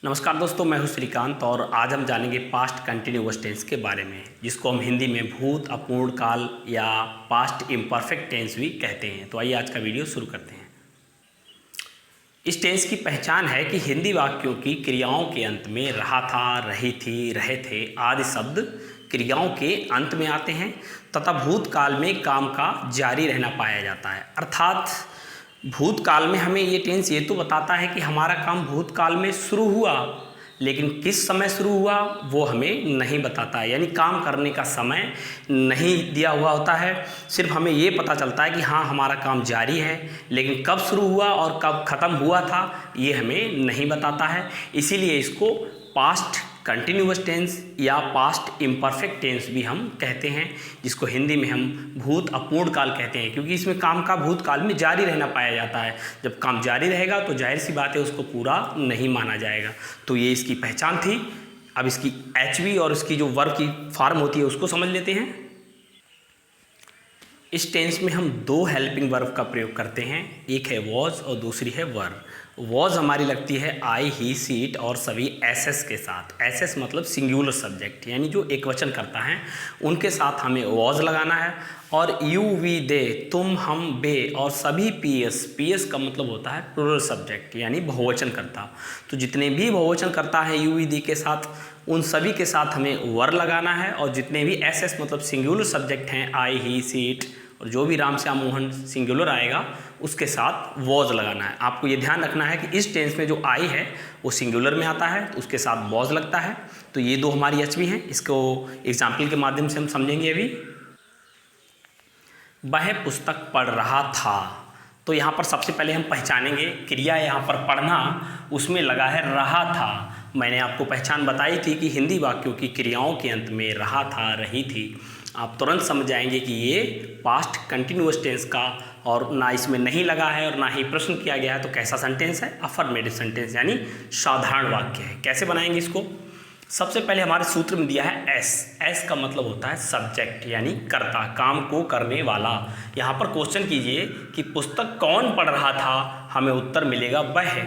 नमस्कार दोस्तों, मैं हूं श्रीकांत और आज हम जानेंगे पास्ट कंटिन्यूअस टेंस के बारे में, जिसको हम हिंदी में भूत अपूर्ण काल या पास्ट इम्परफेक्ट टेंस भी कहते हैं। तो आइए आज का वीडियो शुरू करते हैं। इस टेंस की पहचान है कि हिंदी वाक्यों की क्रियाओं के अंत में रहा था, रही थी, रहे थे आदि शब्द क्रियाओं के अंत में आते हैं तथा भूतकाल में काम का जारी रहना पाया जाता है। अर्थात भूतकाल में हमें ये टेंस ये तो बताता है कि हमारा काम भूतकाल में शुरू हुआ, लेकिन किस समय शुरू हुआ वो हमें नहीं बताता है। यानी काम करने का समय नहीं दिया हुआ होता है, सिर्फ हमें ये पता चलता है कि हाँ हमारा काम जारी है, लेकिन कब शुरू हुआ और कब ख़त्म हुआ था ये हमें नहीं बताता है। इसीलिए इसको पास्ट कंटिन्यूअस टेंस या पास्ट इम्परफेक्ट टेंस भी हम कहते हैं, जिसको हिंदी में हम भूत अपूर्ण काल कहते हैं, क्योंकि इसमें काम का भूतकाल में जारी रहना पाया जाता है। जब काम जारी रहेगा तो जाहिर सी बात है उसको पूरा नहीं माना जाएगा। तो ये इसकी पहचान थी। अब इसकी एचवी और इसकी जो वर्ब की फॉर्म होती है उसको समझ लेते हैं। इस टेंस में हम दो हेल्पिंग वर्ब का प्रयोग करते हैं, एक है वॉज और दूसरी है वर। वॉज हमारी लगती है आई, ही, सी, इट और सभी एसएस के साथ। एसएस मतलब सिंगुलर सब्जेक्ट, यानी जो एक वचन करता है उनके साथ हमें वॉज लगाना है। और यू, वी, दे, तुम, हम, बे और सभी पीएस। पीएस का मतलब होता है प्लूरल सब्जेक्ट, यानी बहुवचन करता। तो जितने भी बहुवचन करता है यू, वी, दी के साथ, उन सभी के साथ हमें वर लगाना है। और जितने भी एसएस मतलब सिंगुलर सब्जेक्ट हैं, आई, ही, सी, इट और जो भी राम श्याम मोहन सिंगुलर आएगा उसके साथ वॉज लगाना है। आपको ये ध्यान रखना है कि इस टेंस में जो आई है वो सिंगुलर में आता है तो उसके साथ वॉज लगता है। तो ये दो हमारी एचवी हैं, इसको एग्जाम्पल के माध्यम से हम समझेंगे। अभी वह पुस्तक पढ़ रहा था, तो यहाँ पर सबसे पहले हम पहचानेंगे क्रिया यहाँ पर पढ़ना, उसमें लगा है रहा था। मैंने आपको पहचान बताई थी कि हिंदी वाक्यों की क्रियाओं के अंत में रहा था, रही थी। आप तुरंत समझ जाएंगे कि ये पास्ट कंटिन्यूअस टेंस का, और ना इसमें नहीं लगा है और ना ही प्रश्न किया गया है, तो कैसा सेंटेंस है? अफर्मेटिव सेंटेंस, यानी साधारण वाक्य है। कैसे बनाएंगे इसको? सबसे पहले हमारे सूत्र में दिया है एस। एस का मतलब होता है सब्जेक्ट, यानी कर्ता, काम को करने वाला। यहाँ पर क्वेश्चन कीजिए कि पुस्तक कौन पढ़ रहा था, हमें उत्तर मिलेगा वह।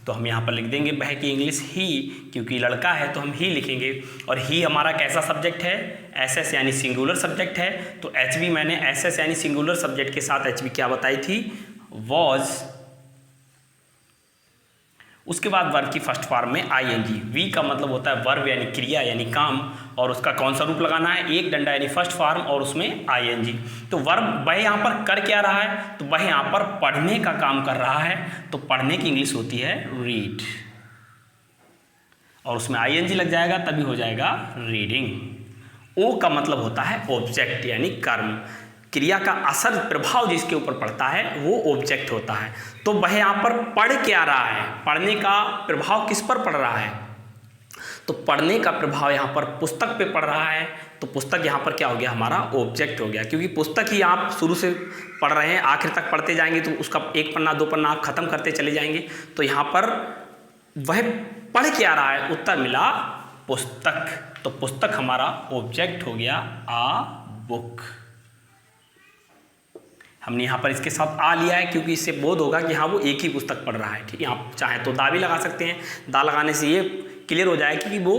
तो हम यहाँ पर लिख देंगे वह की इंग्लिश ही, क्योंकि लड़का है तो हम ही लिखेंगे। और ही हमारा कैसा सब्जेक्ट है? एसएस यानी सिंगुलर सब्जेक्ट है। तो एचवी मैंने एसएस यानी सिंगुलर सब्जेक्ट के साथ एचवी क्या बताई थी? वॉज। उसके बाद वर्ब की फर्स्ट फॉर्म में आईएनजी। वी का मतलब होता है वर्ब यानी क्रिया यानी काम, और उसका कौन सा रूप लगाना है? एक डंडा यानी फर्स्ट फॉर्म और उसमें आईएनजी। तो वर्ब वह यहाँ पर कर क्या रहा है? तो वह यहाँ पर पढ़ने का काम कर रहा है। तो पढ़ने की इंग्लिश होती है रीड, और उसमें आईएनजी लग जाएगा तभी हो जाएगा रीडिंग। ओ का मतलब होता है ऑब्जेक्ट यानी कर्म, क्रिया का असर प्रभाव जिसके ऊपर पड़ता है वो ऑब्जेक्ट होता है। तो वह यहाँ पर पढ़ क्या रहा है? पढ़ने का प्रभाव किस पर पड़ रहा है? तो पढ़ने का प्रभाव यहाँ पर पुस्तक पे पड़ रहा है। तो पुस्तक यहाँ पर क्या हो गया? हमारा ऑब्जेक्ट हो गया, क्योंकि पुस्तक ही आप शुरू से पढ़ रहे हैं, आखिर तक पढ़ते जाएंगे तो उसका एक पन्ना दो पन्ना आप खत्म करते चले जाएंगे। तो यहाँ पर वह पढ़ क्या रहा है? उत्तर मिला पुस्तक। तो पुस्तक हमारा ऑब्जेक्ट हो गया, आ बुक। हमने यहाँ पर इसके साथ आ लिया है क्योंकि इससे बोध होगा कि हाँ वो एक ही पुस्तक पढ़ रहा है। ठीक है, आप चाहे तो दा भी लगा सकते हैं। दा लगाने से ये क्लियर हो जाएगा कि वो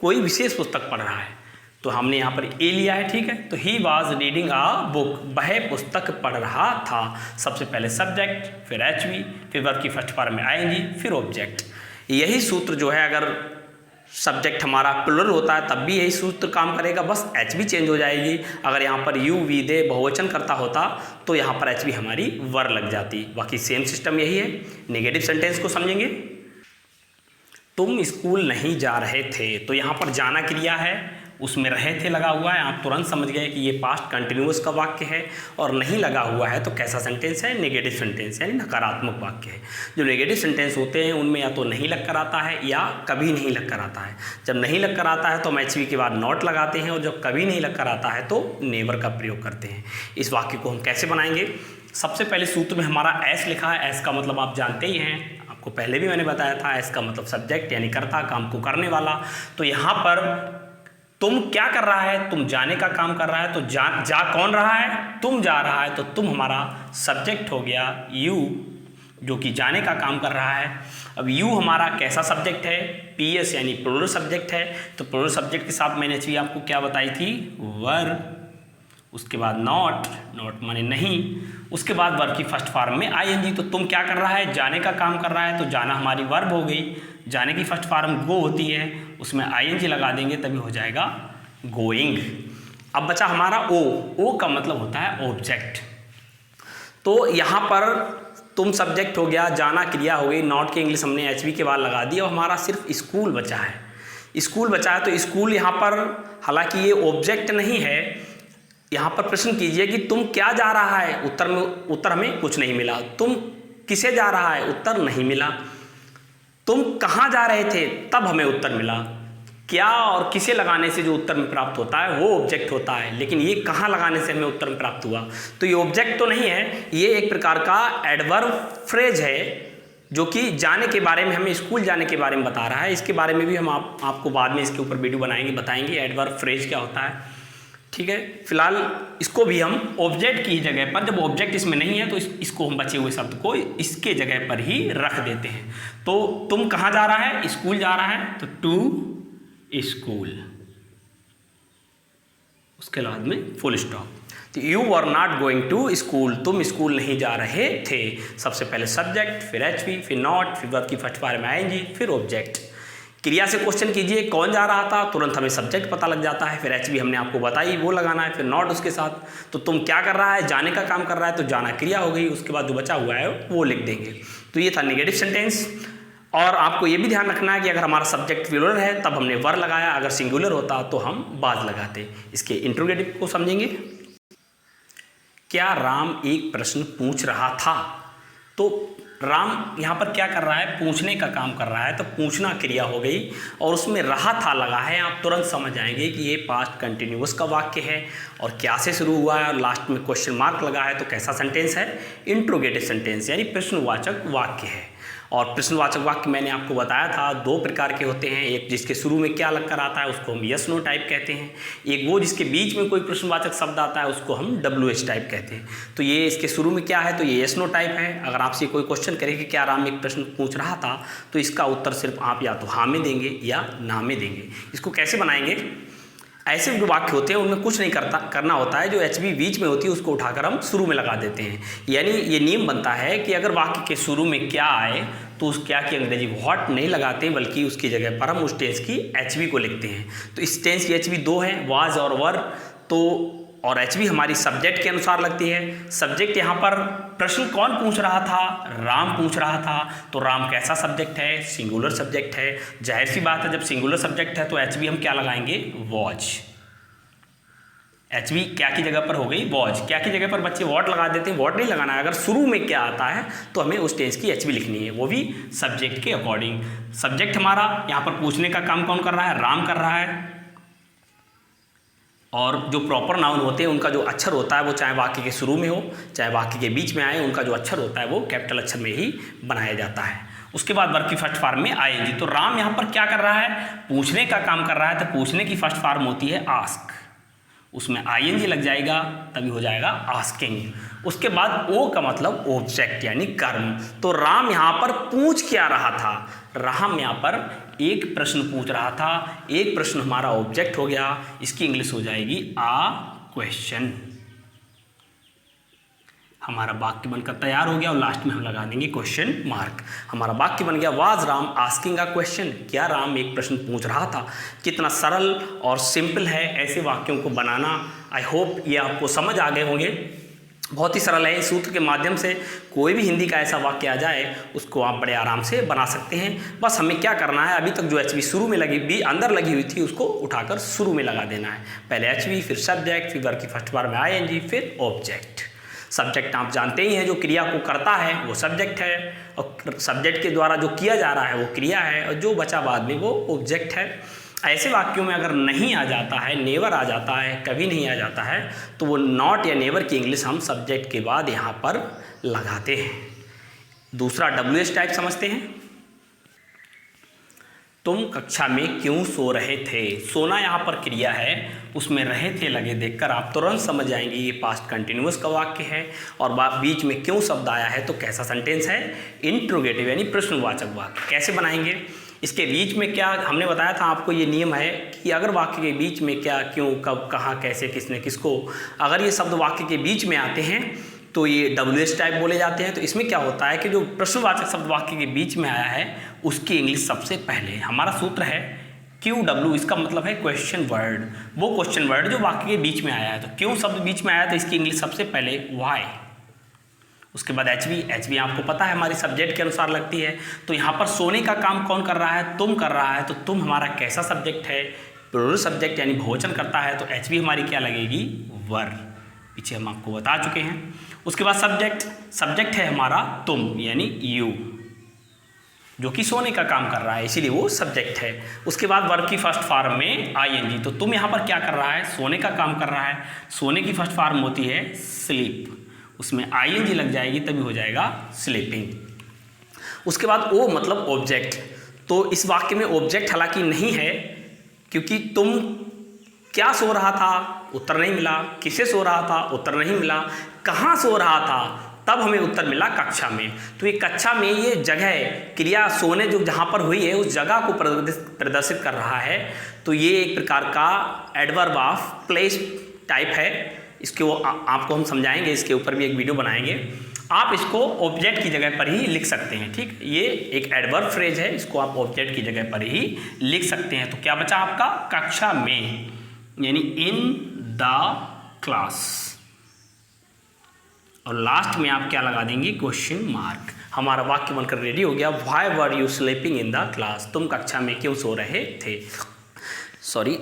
कोई विशेष पुस्तक पढ़ रहा है। तो हमने यहाँ पर ए लिया है। ठीक है, तो he was reading a book, वह पुस्तक पढ़ रहा था। सबसे पहले सब्जेक्ट, फिर एचवी, फिर वर्ब की फर्स्ट फॉर्म में आएंगी, फिर ऑब्जेक्ट। यही सूत्र जो है, अगर सब्जेक्ट हमारा प्लुरल होता है तब भी यही सूत्र काम करेगा, बस एच भी चेंज हो जाएगी। अगर यहाँ पर यू, वी, दे बहुवचन करता होता तो यहाँ पर एच भी हमारी वर लग जाती। बाकी सेम सिस्टम यही है। नेगेटिव सेंटेंस को समझेंगे। तुम स्कूल नहीं जा रहे थे, तो यहाँ पर जाना क्रिया है, उसमें रहे थे लगा हुआ है। आप तुरंत समझ गए कि ये पास्ट कंटिन्यूअस का वाक्य है। और नहीं लगा हुआ है तो कैसा सेंटेंस है? नेगेटिव सेंटेंस यानी नकारात्मक वाक्य है। जो नेगेटिव सेंटेंस होते हैं उनमें या तो नहीं लग कर आता है या कभी नहीं लग कर आता है। जब नहीं लग कर आता है तो हम एचवी के बाद नॉट लगाते हैं, और जब कभी नहीं लग कर आता है तो नेवर का प्रयोग करते हैं। इस वाक्य को हम कैसे बनाएंगे? सबसे पहले सूत्र में हमारा एस लिखा है। एस का मतलब आप जानते ही हैं, आपको पहले भी मैंने बताया था। एस का मतलब सब्जेक्ट यानी कर्ता, काम को करने वाला। तो यहाँ पर तुम क्या कर रहा है? तुम जाने का काम कर रहा है। तो जा कौन रहा है? तुम जा रहा है। तो तुम हमारा सब्जेक्ट हो गया, यू। जो कि जाने का काम कर रहा है। अब यू हमारा कैसा सब्जेक्ट है, पीएस यानी प्लूरल सब्जेक्ट है। तो प्लूरल सब्जेक्ट के साथ मैंने एचवी आपको क्या बताई थी, वर, उसके बाद नॉट, नॉट माने नहीं, उसके बाद वर्ब की फर्स्ट फॉर्म में आईएनजी। तो तुम क्या कर रहा है, जाने का काम कर रहा है, तो जाना हमारी वर्ब हो गई। जाने की फर्स्ट फॉर्म गो होती है, उसमें आईएनजी लगा देंगे तभी हो जाएगा गोइंग। अब बचा हमारा ओ, ओ का मतलब होता है ऑब्जेक्ट। तो यहाँ पर तुम सब्जेक्ट हो गया, जाना क्रिया हो गई, नॉट के इंग्लिश हमने एचवी के बाद लगा दी और हमारा सिर्फ स्कूल बचा है। स्कूल बचा है तो स्कूल यहाँ पर हालांकि ये ऑब्जेक्ट नहीं है। यहाँ पर प्रश्न कीजिए कि तुम क्या जा रहा है, उत्तर हमें कुछ नहीं मिला। तुम किसे जा रहा है, उत्तर नहीं मिला। तुम कहाँ जा रहे थे, तब हमें उत्तर मिला। क्या और किसे लगाने से जो उत्तर में प्राप्त होता है वो ऑब्जेक्ट होता है, लेकिन ये कहाँ लगाने से हमें उत्तर में प्राप्त हुआ, तो ये ऑब्जेक्ट तो नहीं है, ये एक प्रकार का एडवर्ब फ्रेज है जो कि जाने के बारे में, हमें स्कूल जाने के बारे में बता रहा है। इसके बारे में भी हम आपको बाद में इसके ऊपर वीडियो बनाएंगे, बताएंगे एडवर्ब फ्रेज क्या होता है। ठीक है, फिलहाल इसको भी हम ऑब्जेक्ट की जगह पर, जब ऑब्जेक्ट इसमें नहीं है तो इसको हम बचे हुए शब्द को इसके जगह पर ही रख देते हैं। तो तुम कहाँ जा रहा है, स्कूल जा रहा है, तो टू स्कूल, उसके बाद में फुल स्टॉप। तो you were not going to school, तुम स्कूल नहीं जा रहे थे। सबसे पहले सब्जेक्ट, फिर एचवी, फिर नॉट, फिर वर्ब की फर्स्ट फॉर्म में आईएनजी, फिर ऑब्जेक्ट। क्रिया से क्वेश्चन कीजिए कौन जा रहा था, तुरंत हमें सब्जेक्ट पता लग जाता है। फिर एचवी हमने आपको बताई वो लगाना है, फिर नॉट उसके साथ। तो तुम क्या कर रहा है, जाने का काम कर रहा है, तो जाना क्रिया हो गई, उसके बाद जो बचा हुआ है वो लिख देंगे। तो ये था नेगेटिव सेंटेंस। और आपको ये भी ध्यान रखना है कि अगर हमारा सब्जेक्ट प्लूरल है तब हमने वर लगाया, अगर सिंगुलर होता तो हम बाज लगाते। इसके इंट्रोगेटिव को समझेंगे। क्या राम एक प्रश्न पूछ रहा था, तो राम यहाँ पर क्या कर रहा है, पूछने का काम कर रहा है, तो पूछना क्रिया हो गई और उसमें रहा था लगा है। आप तुरंत समझ जाएंगे कि ये पास्ट कंटिन्यूअस का वाक्य है और क्या से शुरू हुआ है और लास्ट में क्वेश्चन मार्क लगा है, तो कैसा सेंटेंस है, इंट्रोगेटिव सेंटेंस यानी प्रश्नवाचक वाक्य है। और प्रश्नवाचक वाक्य मैंने आपको बताया था दो प्रकार के होते हैं, एक जिसके शुरू में क्या लग कर आता है उसको हम यस नो टाइप कहते हैं, एक वो जिसके बीच में कोई प्रश्नवाचक शब्द आता है उसको हम WH टाइप कहते हैं। तो ये इसके शुरू में क्या है, तो ये यस नो टाइप है। अगर आपसे कोई क्वेश्चन करे कि क्या राम एक प्रश्न पूछ रहा था, तो इसका उत्तर सिर्फ आप या तो हाँ में देंगे या ना में देंगे। इसको कैसे बनाएंगे, ऐसे जो वाक्य होते हैं उनमें कुछ नहीं करना होता है, जो एचवी बीच में होती है उसको उठाकर हम शुरू में लगा देते हैं। यानी ये नियम बनता है कि अगर वाक्य के शुरू में क्या आए तो उस क्या की अंग्रेजी व्हाट नहीं लगाते, बल्कि उसकी जगह पर हम उस टेंस की एचवी को लिखते हैं। तो इस टेंस की एचवी दो है, वाज और वर। तो और एचवी हमारी सब्जेक्ट के अनुसार लगती है। सब्जेक्ट यहाँ पर प्रश्न कौन पूछ रहा था, राम पूछ रहा था। तो राम कैसा सब्जेक्ट है, सिंगुलर सब्जेक्ट है। जाहिर सी बात है जब सिंगुलर सब्जेक्ट है तो एचवी हम क्या लगाएंगे, वॉज। एचवी क्या की जगह पर हो गई, वॉज। क्या की जगह पर बच्चे वॉट लगा देते हैं, वॉट नहीं लगाना है। अगर शुरू में क्या आता है तो हमें उस टेंस की एचवी लिखनी है, वो भी सब्जेक्ट के अकॉर्डिंग। सब्जेक्ट हमारा यहाँ पर पूछने का काम कौन कर रहा है, राम कर रहा है। और जो प्रॉपर नाउन होते हैं उनका जो अक्षर होता है वो चाहे वाक्य के शुरू में हो चाहे वाक्य के बीच में आए, उनका जो अक्षर होता है वो कैपिटल अक्षर में ही बनाया जाता है। उसके बाद वर्ब की फर्स्ट फॉर्म में आएंगी। तो राम यहाँ पर क्या कर रहा है, पूछने का काम कर रहा है। तो पूछने की फर्स्ट फॉर्म होती है आस्क, उसमें आईएनजी लग जाएगा तभी हो जाएगा आस्किंग। उसके बाद ओ का मतलब ऑब्जेक्ट यानी कर्म। तो राम यहाँ पर पूछ क्या रहा था, राम यहाँ पर एक प्रश्न पूछ रहा था। एक प्रश्न हमारा ऑब्जेक्ट हो गया, इसकी इंग्लिश हो जाएगी आ क्वेश्चन। हमारा वाक्य बनकर तैयार हो गया और लास्ट में हम लगा देंगे क्वेश्चन मार्क। हमारा वाक्य बन गया, was Ram asking a question. क्या राम एक प्रश्न पूछ रहा था। कितना सरल और सिंपल है ऐसे वाक्यों को बनाना। आई होप ये आपको समझ आ गए होंगे। बहुत ही सरल है। इस सूत्र के माध्यम से कोई भी हिंदी का ऐसा वाक्य आ जाए उसको आप बड़े आराम से बना सकते हैं। बस हमें क्या करना है, अभी तक जो एचवी शुरू में लगी बी अंदर लगी हुई थी उसको उठाकर शुरू में लगा देना है। पहले एचवी, फिर सब्जेक्ट, फिर वर्ब की फर्स्ट फॉर्म में आईएनजी, फिर ऑब्जेक्ट। सब्जेक्ट आप जानते ही हैं, जो क्रिया को करता है वो सब्जेक्ट है और सब्जेक्ट के द्वारा जो किया जा रहा है वो क्रिया है और जो बचा बाद में वो ऑब्जेक्ट है। ऐसे वाक्यों में अगर नहीं आ जाता है, नेवर आ जाता है, कभी नहीं आ जाता है, तो वो नॉट या नेवर की इंग्लिश हम सब्जेक्ट के बाद यहाँ पर लगाते हैं। दूसरा WH टाइप समझते हैं। तुम कक्षा में क्यों सो रहे थे। सोना यहाँ पर क्रिया है, उसमें रहे थे लगे देखकर आप तुरंत समझ जाएंगे ये पास्ट कंटिन्यूअस का वाक्य है। और बीच में क्यों शब्द आया है तो कैसा सेंटेंस है, इंट्रोगेटिव यानी प्रश्नवाचक वाक्य। कैसे बनाएंगे, इसके बीच में क्या, हमने बताया था आपको ये नियम है कि अगर वाक्य के बीच में क्या, क्यों, कब, कहाँ, कैसे, किसने, किसको, अगर ये शब्द वाक्य के बीच में आते हैं तो ये WH टाइप बोले जाते हैं। तो इसमें क्या होता है कि जो प्रश्नवाचक शब्द वाक्य के बीच में आया है उसकी इंग्लिश सबसे पहले। हमारा सूत्र है QW, इसका मतलब है क्वेश्चन वर्ड, वो क्वेश्चन वर्ड जो वाक्य के बीच में आया है। तो क्यों शब्द बीच में आया तो इसकी इंग्लिश सबसे पहले वाई, उसके बाद HV आपको पता है हमारी सब्जेक्ट के अनुसार लगती है। तो यहाँ पर सोने का काम कौन कर रहा है, तुम कर रहा है। तो तुम हमारा कैसा सब्जेक्ट है, प्लूरल सब्जेक्ट यानी बहुवचन करता है। तो HV हमारी क्या लगेगी, वर, पीछे हम आपको बता चुके हैं। उसके बाद सब्जेक्ट है हमारा तुम यानी यू, जो कि सोने का काम कर रहा है इसीलिए वो सब्जेक्ट है। उसके बाद वर्ब की फर्स्ट फॉर्म में ING। तो तुम यहाँ पर क्या कर रहा है, सोने का काम कर रहा है। सोने की फर्स्ट फॉर्म होती है स्लीप, उसमें ING लग जाएगी तभी हो जाएगा स्लीपिंग। उसके बाद O मतलब ऑब्जेक्ट। तो इस वाक्य में ऑब्जेक्ट हालांकि नहीं है क्योंकि तुम क्या सो रहा था, उत्तर नहीं मिला। किसे सो रहा था, उत्तर नहीं मिला। कहाँ सो रहा था, तब हमें उत्तर मिला कक्षा में। तो ये कक्षा में ये जगह क्रिया सोने जो जहाँ पर हुई है उस जगह को प्रदर्शित कर रहा है। तो ये एक प्रकार का एडवर्ब ऑफ प्लेस टाइप है। इसको आपको हम समझाएंगे, इसके ऊपर भी एक वीडियो बनाएंगे। आप इसको ऑब्जेक्ट की जगह पर ही लिख सकते हैं, ठीक। ये एक एडवर्ब फ्रेज है, इसको आप ऑब्जेक्ट की जगह पर ही लिख सकते हैं। तो क्या बचा आपका, कक्षा में यानी इन द क्लास, और लास्ट में आप क्या लगा देंगे, क्वेश्चन मार्क। हमारा वाक्य बनकर रेडी हो गया। Why were you sleeping in the class, तुम कक्षा में क्यों सो रहे थे। सॉरी,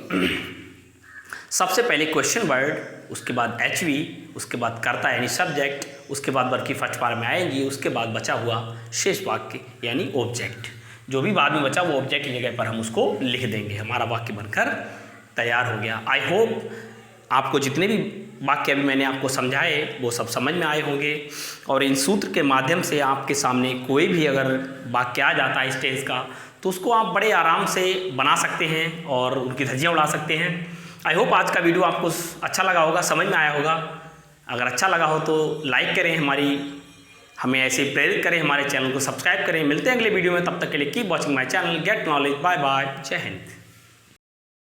सबसे पहले क्वेश्चन वर्ड, उसके बाद HV, उसके बाद कर्ता यानी सब्जेक्ट, उसके बाद वर्ब की फर्स्ट फॉर्म में आएंगी, उसके बाद बचा हुआ शेष वाक्य यानी ऑब्जेक्ट। जो भी बाद में बचा वो ऑब्जेक्ट की जगह पर हम उसको लिख देंगे। हमारा वाक्य बनकर तैयार हो गया। आई होप आपको जितने भी वाक्य अभी मैंने आपको समझाए वो सब समझ में आए होंगे। और इन सूत्र के माध्यम से आपके सामने कोई भी अगर वाक्य आ जाता है स्टेज का तो उसको आप बड़े आराम से बना सकते हैं और उनकी धज्जियाँ उड़ा सकते हैं। आई होप आज का वीडियो आपको अच्छा लगा होगा, समझ में आया होगा। अगर अच्छा लगा हो तो लाइक करें, हमें ऐसे प्रेरित करें, हमारे चैनल को सब्सक्राइब करें। मिलते हैं अगले वीडियो में, तब तक के लिए keep watching my channel, get knowledge. Bye bye, Jai Hind.